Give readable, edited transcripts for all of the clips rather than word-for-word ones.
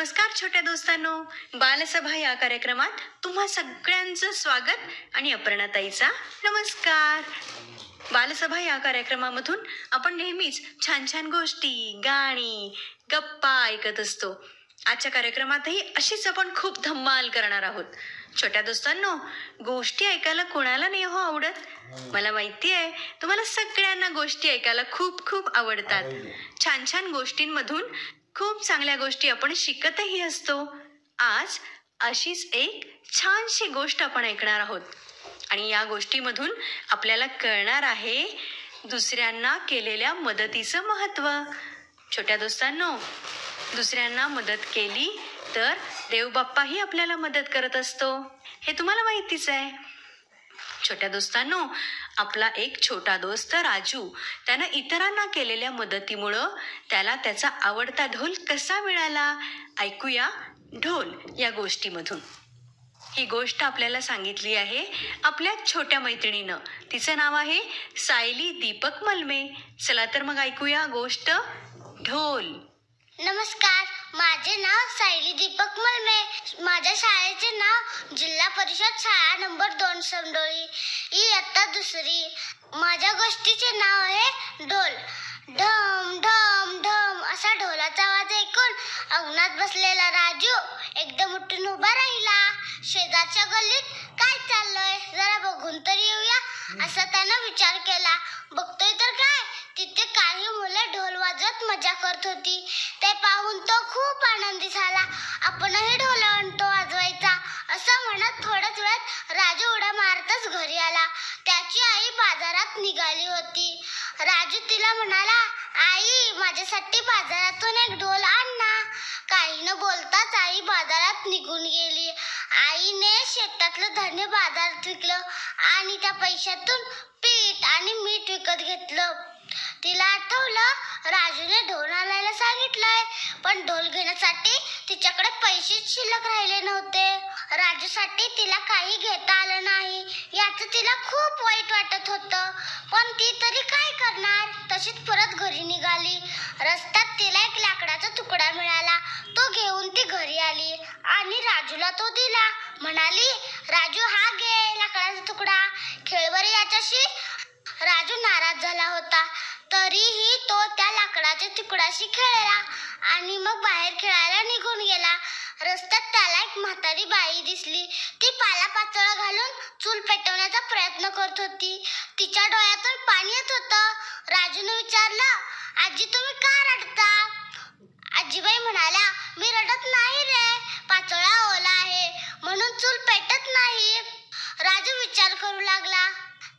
नमस्कार छोट्या दोस्तांनो, बालसभा या कार्यक्रमात तुम्हा सगळ्यांचं स्वागत आणि अपर्णाताईचा नमस्कार. बालसभा या कार्यक्रमामधून आपण नेहमीच छान छान गोष्टी, गाणी, गप्पा ऐकत असतो. आजच्या कार्यक्रमातही अशीच आपण खूप धम्माल करणार आहोत. छोट्या दोस्तांनो, गोष्टी ऐकायला कोणाला नाही हो आवडत? मला माहिती आहे तुम्हाला सगळ्यांना गोष्टी ऐकायला खूप खूप आवडतात. छान छान गोष्टींमधून खूप चांगल्या गोष्टी आपण शिकतही असतो. आज अशीच एक छानशी गोष्ट आपण ऐकणार आहोत आणि या गोष्टीमधून आपल्याला कळणार आहे दुसऱ्यांना केलेल्या मदतीचं महत्त्व. छोट्या दोस्तांनो, दुसऱ्यांना मदत केली तर देवबाप्पाही आपल्याला मदत करत असतो, हे तुम्हाला माहितीच आहे. छोट्या दोस्तांनो, आपला एक छोटा दोस्त राजू, त्यानं इतरांना केलेल्या मदतीमुळं त्याला त्याचा आवडता ढोल कसा मिळाला, ऐकूया ढोल या गोष्टीमधून. ही गोष्ट आपल्याला सांगितली आहे आपल्या छोट्या मैत्रिणीनं. तिचं नाव आहे सायली दीपक मलमे. चला तर मग ऐकूया गोष्ट ढोल. नमस्कार, माझे नाव सायली दीपक मलमे. माझ्या शाळेचे नाव जिल्हा परिषद शाळा नंबर 2 समडोळी, इयत्ता 2री. माझ्या गोष्टीचे नाव आहे ढोल. ढम ढम ढम असा ढोलाचा आवाज ऐकून अंगणात बसलेला राजू एकदम उठून उभा राहिला. शेजारच्या गल्लीत काय चाललंय, जरा बघून तरी येऊया असा त्यानं विचार केला. बघतोय तर काय, तिथे काही मुलं ढोल वाजवत मजा करत होती. ते पाहून तो खूप आनंदी झाला. आपणही ढोल आणतो वाजवायचा असं म्हणत थोड्याच वेळात राजू उड्या मारतच घरी आला. त्याची आई बाजारात निघाली होती. राजू तिला म्हणाला, आई, माझ्यासाठी बाजारातून एक ढोल आण ना. काही न बोलताच आई बाजारात निघून गेली. आईने शेतातलं धान्य बाजारात विकलं आणि त्या पैशातून पीठ आणि मीठ विकत घेतलं. तिला आठवलं राजूने ढोल आणायला सांगितलंय, पण ढोल घेण्यासाठी तिच्याकडे पैसेच शिल्लक राहिले नव्हते. राजूसाठी तिला काही घेता आलं नाही याचं तिला खूप वाईट वाटत होतं, पण ती तरी काय करणार. तशीच परत घरी निघाली. रस्त्यात तिला एक लाकडाचा तुकडा मिळाला. तो घेऊन ती घरी आली आणि राजूला तो दिला. म्हणाली, राजू, हा घे लाकडाचा तुकडा, खेळ बरं याच्याशी. राजू नाराज झाला होता, तरीही तो त्या लाकडाच्या तुकड्याशी खेळला आणि मग बाहेर खेळायला निघून गेला. रस्त्यात त्याला एक म्हातारी बाई दिसली. ती पालापाचोळा घालून चूल पेटवण्याचा प्रयत्न करत होती. तिच्या डोळ्यातून पाणी येत होतं. राजूने विचारलं, आजी, तुम्ही का रडता? आजीबाई म्हणाल्या, मी रडत नाही रे, पाचोळा ओला आहे म्हणून चूल पेटत नाही. राजू विचार करू लागला.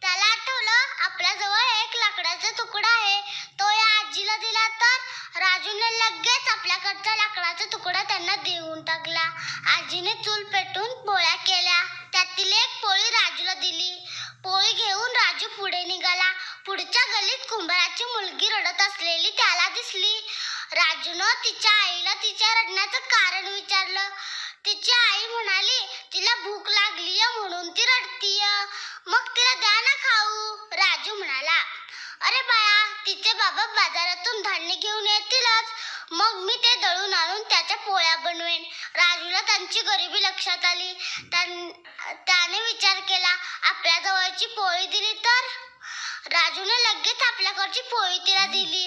त्याला आठवलं आपल्याजवळ एक लाकडाचा तुकडा आहे, तो या आजीला दिला तर. राजूने लगेच आपल्याकडचा लाकडाचा तुकडा त्यांना देऊन टाकला. आजीने चूल पेटून पोळ्या केल्या. त्यातील एक पोळी राजूला दिली. पोळी घेऊन राजू पुढे निघाला. पुढच्या गल्लीत कुंभाराची मुलगी रडत असलेली त्याला दिसली. राजूनं तिच्या आईला तिच्या रडण्याचं कारण विचारलं. तिची आई म्हणाली, तिला भूक लागलीय म्हणून ती रडतीय, मग तिला द्या ना खाऊ. राजू म्हणाला, अरे बाळा, तिचे बाबा बाजारातून धान्य घेऊन येतीलच, मग मी ते दळून आणून त्याच्या पोळ्या बनवेन. राजूला त्यांची गरिबी लक्षात आली. त्याने विचार केला, आपल्या जवळची पोळी दिली तर. राजूने लगेच आपल्याकडची पोळी तिला दिली.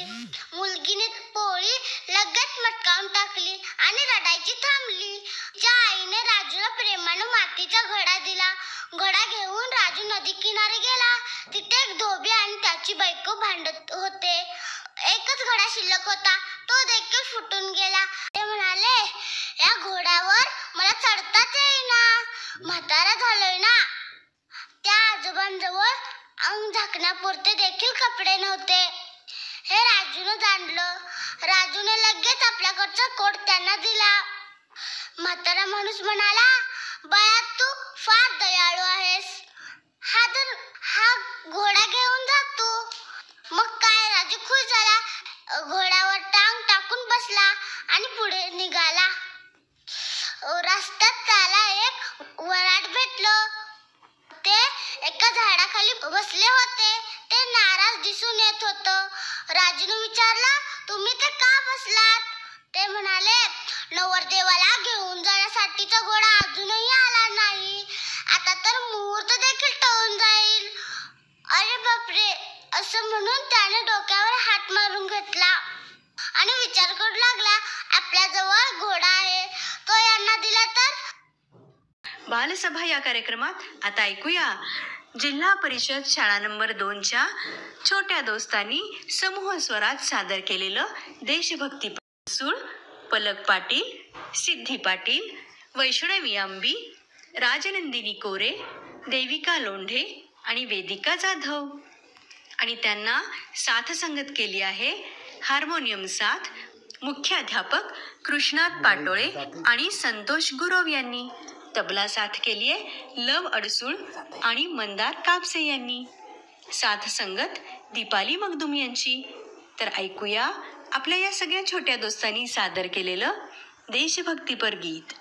मुलगीने पोळी लगेच मटकावून टाकली आणि रडायची थांबली. तिच्या आईने राजूला प्रेमानं मातीचा घडा दिला. घडा घेऊन राजू नदी किनारी गेला. तिथे एक धोबी आणि त्याची बायको भांडत होते. एकच घडा शिल्लक होता, तो देखील फुटून गेला. ते म्हणाले, या घोड्यावर मला चढताच येईना, म्हातारा झालोय ना. त्या आजोबांजवळ अंग झाकण्यापुरते देखील कपडे नव्हते. हे राजूने जाणलं. राजूने लगेच आपल्याकडचा कोट त्यांना दिला. म्हातारा माणूस म्हणाला, बाळा, तू फार दयाळू आहेस, हा घोडा घेऊन जातो. मग काय, राजू खुश झाला. घोड्यावर टांग टाकून बसला आणि पुढे निघाला. रस्त्यात त्याला एक वऱ्हाड भेटलं. ते एका झाडाखाली बसले होते. ते नाराज दिसून येत होतं. राजूने विचारलं, तुम्ही ते का बसलात? ते म्हणाले, नवरदेवा गौरीचा घोडा अजूनही आला नाही. आता तर मुहूर्त देखील टळून जाईल. अरे बापरे, असं म्हणून त्याने डोक्यावर हात मारून घेतला आणि विचार करू लागला, आपल्याजवळ घोडा आहे, तो यांना दिला तर. बालसभा या कार्यक्रमात आता ऐकूया जिल्हा परिषद शाळा नंबर 2च्या छोट्या दोस्तांनी समूह स्वरात सादर केलेलं देशभक्ती सूळ. पलक पाटील, सिद्धी पाटील, वैष्णवी आंबी, राजनंदिनी कोरे, देविका लोंढे आणि वेदिका जाधव. आणि त्यांना साथ संगत केली आहे हार्मोनियम साथ मुख्याध्यापक कृष्णात पाटोळे आणि संतोष गुरव यांनी. तबला साथ केली आहे लव अडसूळ आणि मंदार कापसे यांनी. साथ संगत दीपाली मगदुम यांची. तर ऐकूया आपल्या या सगळ्या छोट्या दोस्तांनी सादर केलेलं देशभक्तीपर गीत.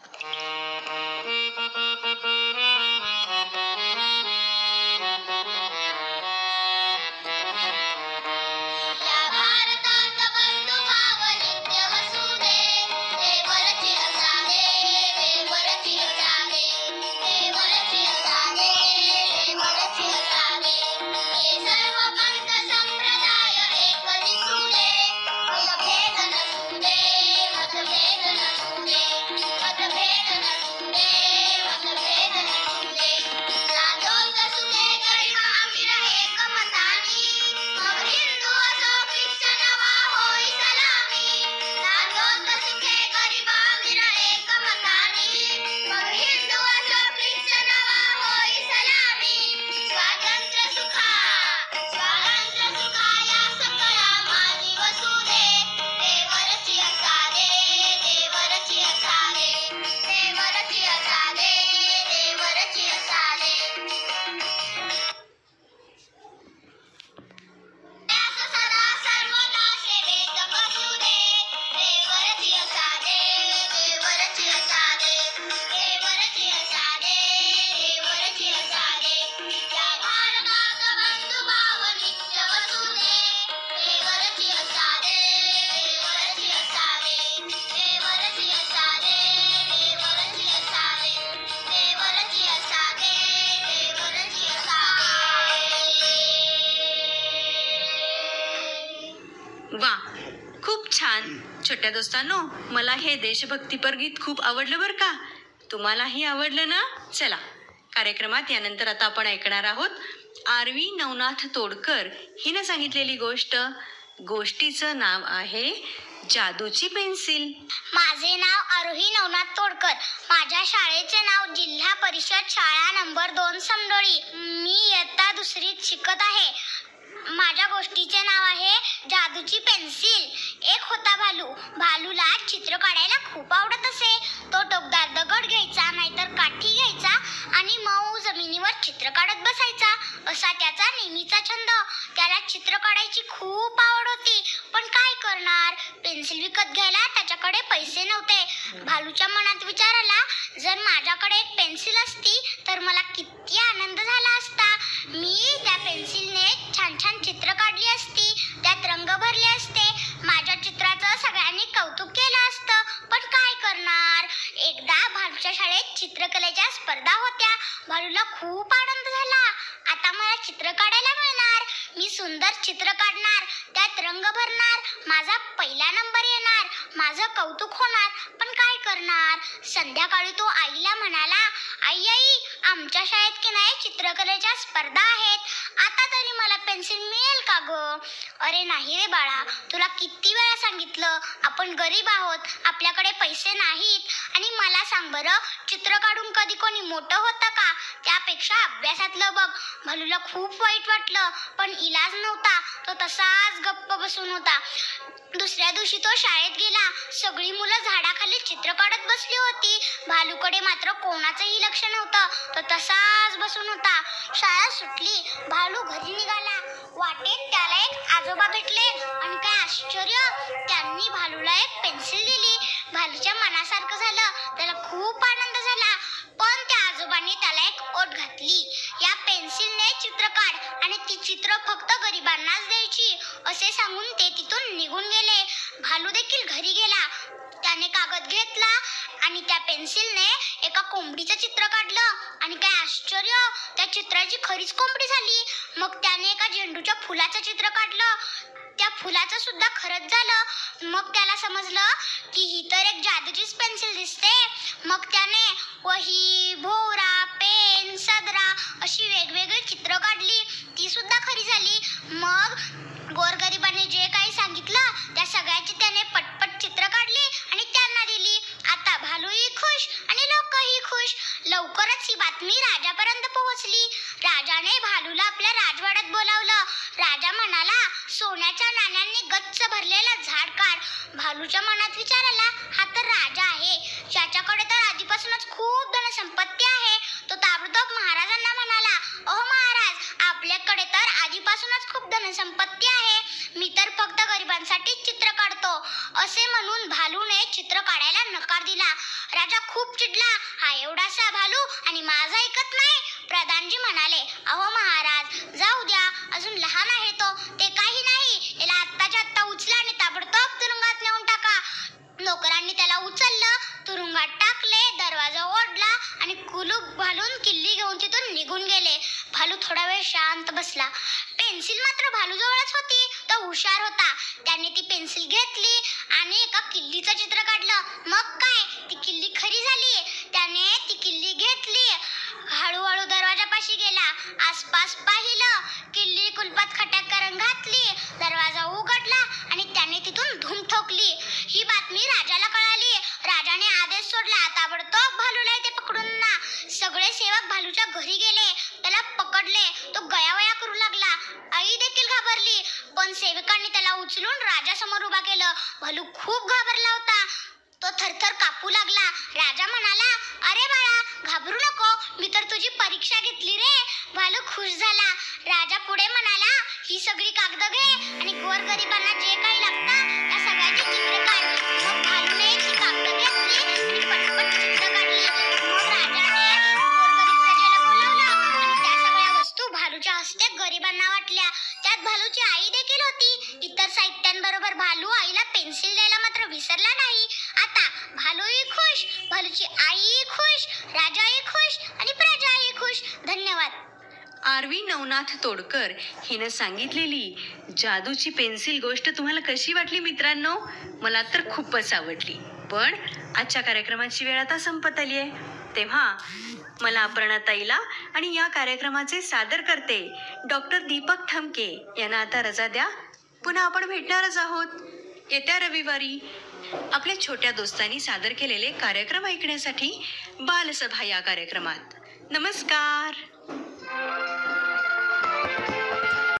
वा, खूप छान. छोट्या दोस्तांनो, मला हे देशभक्तीपर गीत खूप आवडलं बरं का. तुम्हालाही आवडलं ना? चला, कार्यक्रमात यानंतर आता आपण ऐकणार आहोत आरवी नवनाथ तोडकर हिनं सांगितलेली गोष्ट. गोष्टीचं नाव आहे जादूची पेन्सिल. माझे नाव आरोही नवनाथ तोडकर. माझ्या शाळेचे नाव जिल्हा परिषद शाळा नंबर 2 समडोळी. मी इयत्ता 2रीत शिकत आहे. माझ्या गोष्टीचे नाव आहे जादूची पेन्सिल. एक होता भालू. भालूला चित्र काढायला खूप आवडत असे. तो टोकदार दगड घ्यायचा, नाहीतर काठी घ्यायचा आणि मऊ जमिनीवर चित्र काढत बसायचा. असा त्याचा नेहमीचा छंद. त्याला चित्र काढायची खूप आवड होती, पण काय करणार, पेन्सिल विकत घ्यायला त्याच्याकडे पैसे नव्हते. भालूच्या मनात विचार आला, जर माझ्याकडे एक पेन्सिल असती तर मला किती आनंद झाला असता. मी त्या पेन्सिलने छान छान चित्र काढली असती, त्यात रंग भरले असते, माझ्या चित्राचं सगळ्यांनी कौतुक केलं असतं. पण काय करणार. एकदा भालूच्या शाळेत चित्रकलेच्या स्पर्धा होत्या. भालूला खूप आनंद झाला. आता मला चित्र काढायला मिळणार. मी सुंदर चित्र काढणार, त्यात रंग भरणार, माझा पहिला नंबर येणार, माझं कौतुक होणार. पण काय करणार. संध्याकाळी तो आईला म्हणाला, आई आई, आमच्या शाळेत की नाही चित्रकलेच्या स्पर्धा आहेत. आता तरी मला पेन्सिल मिळेल का ग. अरे नाही रे बाळा, तुला किती वेळा सांगितलं, आपण गरीब आहोत, आपल्याकडे पैसे नाहीत. आणि मला सांग बरं, चित्र काढून कधी कोणी मोठं होतं का. त्यापेक्षा अभ्यासातलं बघ. भालूला खूप वाईट वाटलं, पण इलाज नव्हता. तो तसाच गप्प बसून होता. दुसऱ्या दिवशी तो शाळेत गेला. सगळी मुलं झाडाखाली चित्र काढत बसली होती. भालूकडे मात्र कोणाचंही लक्ष नव्हतं. तो तसाच बसून होता. शाळा सुटली. भालू घरी निघाला. वाटेत त्याला एक आजोबा भेटले आणि काय आश्चर्य, त्यांनी भालूला एक पेन्सिल दिली. भालूच्या मनासारखं झालं. त्याला खूप आनंद झाला. पण त्या आजोबांनी त्याला एक ओट घातली. या पेन्सिलने चित्र काढ आणि ती चित्र फक्त गरिबांनाच द्यायची, असे सांगून ते तिथून निघून गेले. भालू देखील घरी गेला. त्याने कागद घेतला आणि त्या पेन्सिलने एका कोंबडीचं चित्र काढलं आणि काय आश्चर्य, त्या चित्राची खरीच कोंबडी झाली. मग त्याने एका झेंडूच्या फुलाचं चित्र काढलं, त्या फुलाचं सुद्धा खरंच झालं. मग त्याला समजलं की ही तर एक जादूचीच पेन्सिल दिसते. मग त्याने वही, भोवरा, पेन, सदरा अशी वेगवेगळी चित्र काढली, ती सुद्धा खरी झाली. मग गोरगरिबाने जे काही सांगितलं त्या सगळ्याची त्याने पटपट चित्र काढली आणि त्यांना दिली. आता भालूही खुश आणि लोकही खुश. लवकरच ही बातमी राजापर्यंत पोहोचली. राजाने भालूला आपल्या राजवाड्यात बोलावलं. राजा म्हणाला, सोन्याच्या नाण्यांनी गच्च भरलेलं झाड काढ. भालूच्या मनात विचार आला, हा तर राजा आहे, ज्याच्याकडे तर आधीपासूनच खूप धनसंपत्ती आहे. तो ताबडतोब महाराजांना म्हणाला, अहो महाराज, आपल्याकडे तर आधीपासूनच खूप धनसंपत्ती आहे, मी तर फक्त गरिबांसाठीच चित्र काढतो. असे म्हणून भालूने चित्र काढायला नकार दिला. राजा खूप चिडला, हा एवढासा भालू आणि माझं ऐकत नाही. प्रधानजी म्हणाले, अहो महाराज, जाऊ द्या, अजून लहान आहे तो, ते काही नाही, याला आत्ताच्या आत्ता उचला आणि ताबडतोब तुरुंगात नेऊन टाका. नोकरांनी त्याला उचललं, तुरुंगात टाकले, दरवाजा ओढला आणि कुलूप घालून किल्ली घेऊन तिथून निघून गेले. भालू थोडा वेळ शांत बसला. पेन्सिल मात्र भालूजवळच होती. तो हुशार होता. त्याने ती पेन्सिल घेतली आणि एका किल्लीचं चित्र काढलं. मग काय, ती किल्ली खरी झाली. त्याने ती किल्ली घेतली, हळूहळू दरवाजापाशी गेला, आसपास पाहिलं, किल्ली कुलपात खटाक करून घातली, दरवाजा उघडला आणि त्याने तिथून धूम ठोकली. ही बातमी राजाला कळाली. राजाने आदेश सोडला, ताबडतोब भालूला इथे पकडून ना. सगळे सेवक भालूच्या घरी गेले, त्याला पकडले. तो गयावया करू लागला. आई देखील घाबरली, पण सेवकांनी त्याला उचलून राजासमोर उभा केलं. भालू खूप घाबरला होता. तो थरथर कापू लागला. राजा म्हणाला, अरे बाळा, घाबरू नको, मी तर तुझी परीक्षा घेतली रे. भालू खुश झाला. राजा पुढे म्हणाला, ही सगळी कागद घे आणि गोरगरिबांना जे काही लागतं त्या सगळ्याची चित्र काढ. मग भालूने ती कागद घेतली आणि पटपट चित्र काढली. मग राजाने गोरगरीब प्रजेला बोलावलं आणि त्या सगळ्या वस्तू भालूच्या हस्ते गरिबांना वाटल्या. त्यात भालूची आई देखील होती. इतर साहित्यांबरोबर भालू आईला पेन्सिल द्यायला मात्र विसरला नाही. आता भालूही खुश, भालूची आईही खुश, राजाही खुश आणि प्रजाही खुश. धन्यवाद. आरवी नवनाथ तोडकर हिनं सांगितलेली जादूची पेन्सिल गोष्ट तुम्हाला कशी वाटली मित्रांनो? मला तर खूपच आवडली. पण आजच्या कार्यक्रमाची वेळ आता संपत आली आहे, तेव्हा मला अपर्णाताईला आणि या कार्यक्रमाचे सादर करते डॉक्टर दीपक ठमके यांना आता रजा द्या. पुन्हा आपण भेटणारच आहोत येत्या रविवारी आपल्या छोट्या दोस्तांनी सादर केलेले कार्यक्रम ऐकण्यासाठी बालसभा या कार्यक्रमात. नमस्कार.